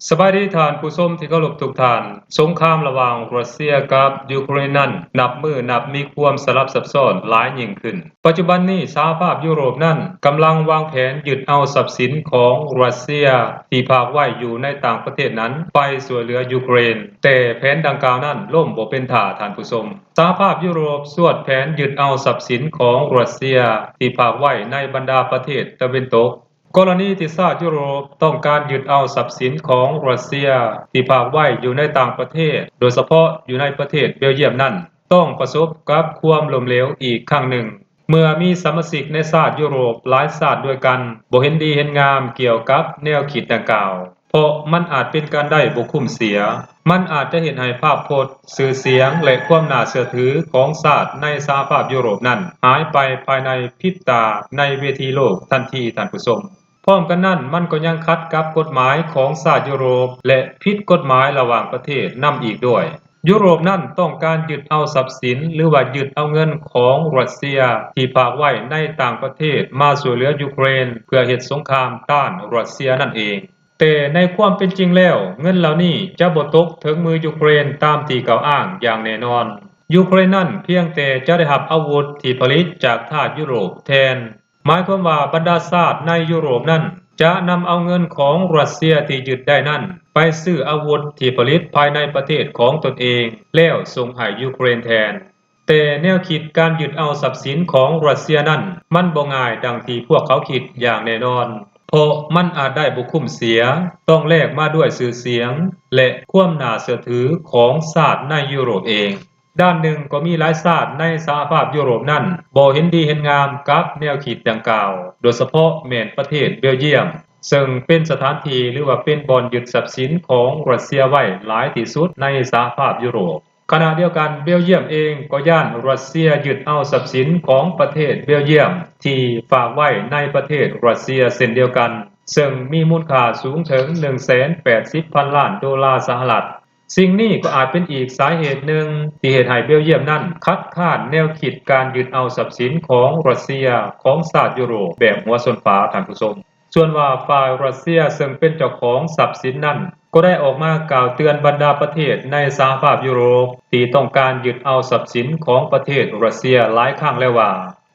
สบายดีท่านผู้ชมที่เคารพทุกท่านสงครามระหว่างรัสเซียกับยูเครนนั้นนับมือนับมีความสลับซับซ้อนหลายยิ่งขึ้นปัจจุบันนี้สหภาพยุโรปนั้นกำลังวางแผนยึดเอาทรัพย์สินของรัสเซียที่ฝากไว้อยู่ในต่างประเทศนั้นไปช่วยเหลือยูเครนแต่แผนดังกล่าวนั้นล่มบ่เป็นท่าท่านผู้ชมสหภาพยุโรปสวดแผนยึดเอาทรัพย์สินของรัสเซียที่ฝากไว้ในบรรดาประเทศตะวันตกกรณีที่ชาติยุโรปต้องการยึดเอาทรัพย์สินของรัสเซียที่ฝากไว้อยู่ในต่างประเทศโดยเฉพาะอยู่ในประเทศเบลเยียมนั้นต้องประสบกับความล้มเหลวอีกครั้งหนึ่งเมื่อมีสมาชิกในชาติยุโรปหลายชาติด้วยกันบ่เห็นดีเห็นงามเกี่ยวกับแนวคิดดังกล่าวเพราะมันอาจเป็นการได้บ่คุ้มเสียมันอาจจะเห็นให้ภาพพจน์ชื่อเสียงและความน่าเชื่อถือของชาติในสหภาพยุโรปนั้นหายไปภายในพริบตาในเวทีโลกทันทีท่านผู้ชมพร้อมกันนั้นมันก็ยังขัดกับกฎหมายของชาติยุโรปและผิดกฎหมายระหว่างประเทศนำอีกด้วยยุโรปนั้นต้องการยึดเอาทรัพย์สินหรือว่ายึดเอาเงินของรัสเซียที่ฝากไว้ในต่างประเทศมาช่วยเหลือยูเครนเพื่อเฮ็ดสงครามต้านรัสเซียนั่นเองแต่ในความเป็นจริงแล้วเงินเหล่านี้จะบ่ตกถึงมือยูเครนตามที่กล่าวอ้างอย่างแน่นอนยูเครนนั้นเพียงแต่จะได้รับอาวุธที่ผลิตจากทาสยุโรปแทนหมายความว่าบรรดาชาติในยุโรปนั้นจะนำเอาเงินของรัสเซียที่ยึดได้นั้นไปซื้ออาวุธที่ผลิตภายในประเทศของตนเองแล้วส่งให้ยูเครนแทนแต่แนวคิดการยึดเอาทรัพย์สินของรัสเซียนั้นมันบ่ง่ายดังที่พวกเขาคิดอย่างแน่นอนเพราะมันอาจได้บ่คุ้มเสียต้องแลกมาด้วยชื่อเสียงและความน่าเชื่อถือของชาติในยุโรปเองด้านหนึ่งก็มีหลายชาติในสหภาพยุโรปนั้นบ่เห็นดีเห็นงามกับแนวคิดดังกล่าวโดยเฉพาะแม่นประเทศเบลเยียมซึ่งเป็นสถานที่หรือว่าเป็นบ่อนยึดทรัพย์สินของรัสเซียไว้หลายที่สุดในสหภาพยุโรปขณะเดียวกันเบลเยียมเองก็ย่านรัสเซียยึดเอาทรัพย์สินของประเทศเบลเยียมที่ฝากไว้ในประเทศรัสเซียเช่นเดียวกันซึ่งมีมูลค่าสูงถึง 180,000 ล้านดอลลาร์สหรัฐสิ่งนี้ก็อาจเป็นอีกสาเหตุหนึ่งที่เฮ็ดให้เบลเยียมนั้นคัดค้านแนวคิดการยึดเอาทรัพย์สินของรัสเซียของชาติยุโรปแบบหัวชนฝาท่านผู้ชมส่วนว่าฝ่ายรัสเซียซึ่งเป็นเจ้าของทรัพย์สินนั้นก็ได้ออกมากล่าวเตือนบรรดาประเทศในสหภาพยุโรปที่ต้องการยึดเอาทรัพย์สินของประเทศรัสเซียหลายครั้งแล้วว่า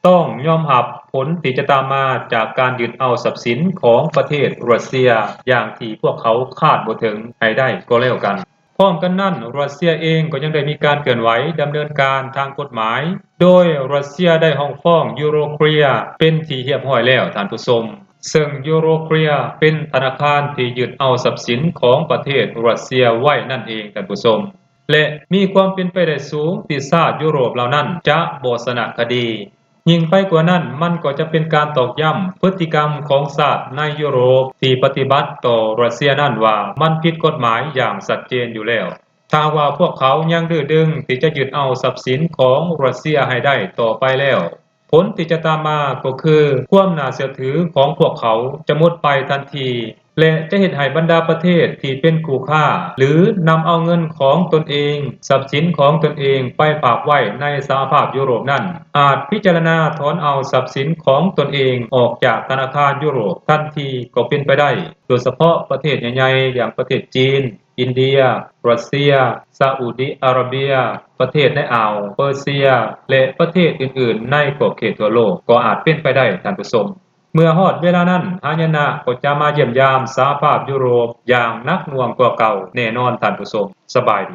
ต้องยอมรับผลที่จะตามมาจากการยึดเอาทรัพย์สินของประเทศรัสเซียอย่างที่พวกเขาคาดบ่ถึงให้ได้ก็แล้วกันพร้อมกันนั้นรัสเซียเองก็ยังได้มีการเคลื่อนไหวดำเนินการทางกฎหมายโดยรัสเซียได้ห้องฟ้องยูโรเคลียเป็นที่เรียบร้อยแล้วท่านผู้ชมซึ่งยูโรเคลียเป็นธนาคารที่ยึดเอาทรัพย์สินของประเทศรัสเซียไว้นั่นเองท่านผู้ชมและมีความเป็นไปได้สูงที่ชาติยุโรปเหล่านั้นจะบ่ชนะคดียิ่งไปกว่านั้นมันก็จะเป็นการตอกย้ำพฤติกรรมของชาติในยุโรปที่ปฏิบัติต่อรัสเซียนั้นว่ามันผิดกฎหมายอย่างชัดเจนอยู่แล้วถ้าว่าพวกเขายังดื้อดึงที่จะยึดเอาทรัพย์สินของรัสเซียให้ได้ต่อไปแล้วผลที่จะตามมาก็คือความน่าเชื่อถือของพวกเขาจะหมดไปทันทีและจะเฮ็ดให้บรรดาประเทศที่เป็นคู่ค้าหรือนำเอาเงินของตนเองทรัพย์สินของตนเองไปฝากไว้ในสหภาพยุโรปนั้นอาจพิจารณาถอนเอาทรัพย์สินของตนเองออกจากธนาคารยุโรปทันทีก็เป็นไปได้โดยเฉพาะประเทศใหญ่ๆอย่างประเทศจีนอินเดียรัสเซียซาอุดิอาระเบียประเทศในอ่าวเปอร์เซียและประเทศอื่นๆในขอบเขตทั่วโลกก็อาจเป็นไปได้ท่านผู้ชมเมื่อฮอดเวลานั้นหายนะก็จะมาเยี่ยมยามสหภาพยุโรปอย่างหนักหน่วงกว่าเก่าแน่นอนท่านผู้ชมสบายดี